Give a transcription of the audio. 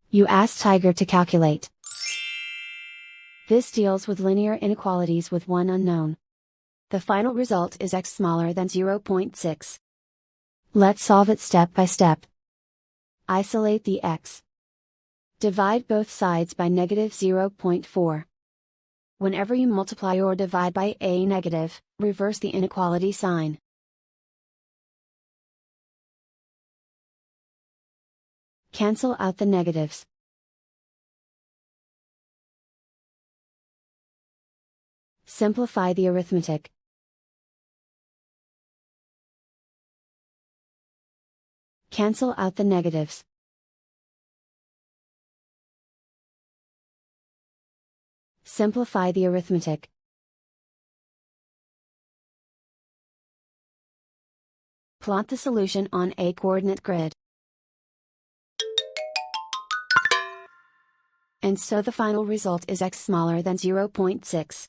You ask Tiger to calculate. This deals with linear inequalities with one unknown. The final result is x smaller than 0.6. Let's solve it step by step. Isolate the x. Divide both sides by negative 0.4. Whenever you multiply or divide by a negative, reverse the inequality sign. Cancel out the negatives. Simplify the arithmetic. Cancel out the negatives. Simplify the arithmetic. Plot the solution on a coordinate grid. And so the final result is x smaller than 0.6.